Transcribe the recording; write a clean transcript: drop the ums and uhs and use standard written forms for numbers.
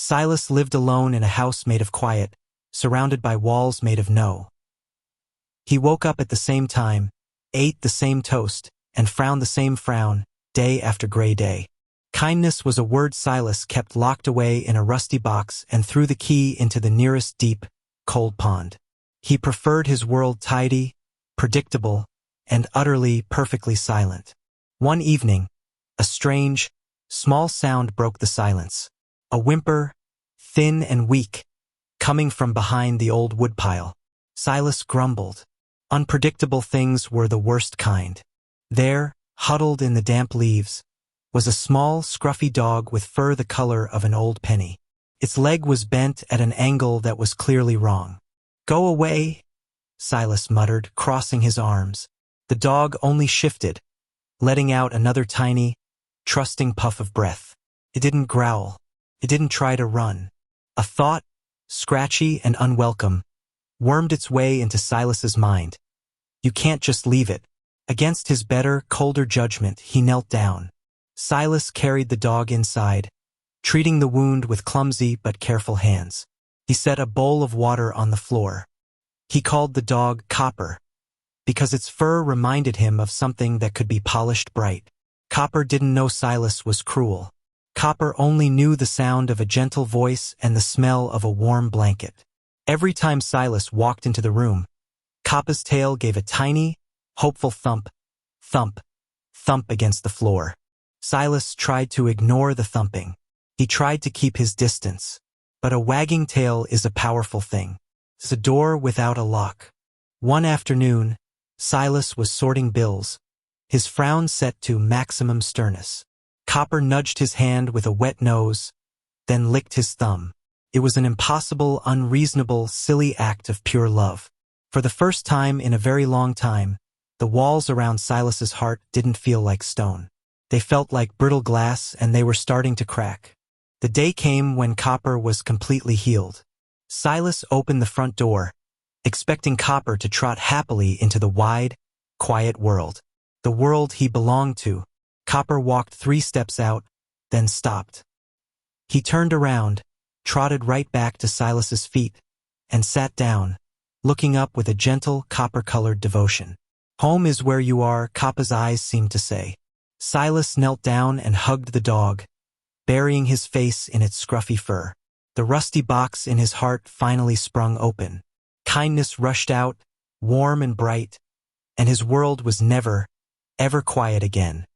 Silas lived alone in a house made of quiet, surrounded by walls made of no. He woke up at the same time, ate the same toast, and frowned the same frown, day after gray day. Kindness was a word Silas kept locked away in a rusty box and threw the key into the nearest deep, cold pond. He preferred his world tidy, predictable, and utterly, perfectly silent. One evening, a strange, small sound broke the silence. A whimper, thin and weak, coming from behind the old woodpile. Silas grumbled. Unpredictable things were the worst kind. There, huddled in the damp leaves, was a small, scruffy dog with fur the color of an old penny. Its leg was bent at an angle that was clearly wrong. "Go away," Silas muttered, crossing his arms. The dog only shifted, letting out another tiny, trusting puff of breath. It didn't growl. It didn't try to run. A thought, scratchy and unwelcome, wormed its way into Silas's mind. You can't just leave it. Against his better, colder judgment, he knelt down. Silas carried the dog inside, treating the wound with clumsy but careful hands. He set a bowl of water on the floor. He called the dog Copper, because its fur reminded him of something that could be polished bright. Copper didn't know Silas was cruel. Copper only knew the sound of a gentle voice and the smell of a warm blanket. Every time Silas walked into the room, Copper's tail gave a tiny, hopeful thump, thump, thump against the floor. Silas tried to ignore the thumping. He tried to keep his distance. But a wagging tail is a powerful thing. It's a door without a lock. One afternoon, Silas was sorting bills, his frown set to maximum sternness. Copper nudged his hand with a wet nose, then licked his thumb. It was an impossible, unreasonable, silly act of pure love. For the first time in a very long time, the walls around Silas's heart didn't feel like stone. They felt like brittle glass, and they were starting to crack. The day came when Copper was completely healed. Silas opened the front door, expecting Copper to trot happily into the wide, quiet world. The world he belonged to. Copper walked 3 steps out, then stopped. He turned around, trotted right back to Silas's feet, and sat down, looking up with a gentle, copper-colored devotion. "Home is where you are," Copper's eyes seemed to say. Silas knelt down and hugged the dog, burying his face in its scruffy fur. The rusty box in his heart finally sprung open. Kindness rushed out, warm and bright, and his world was never, ever quiet again.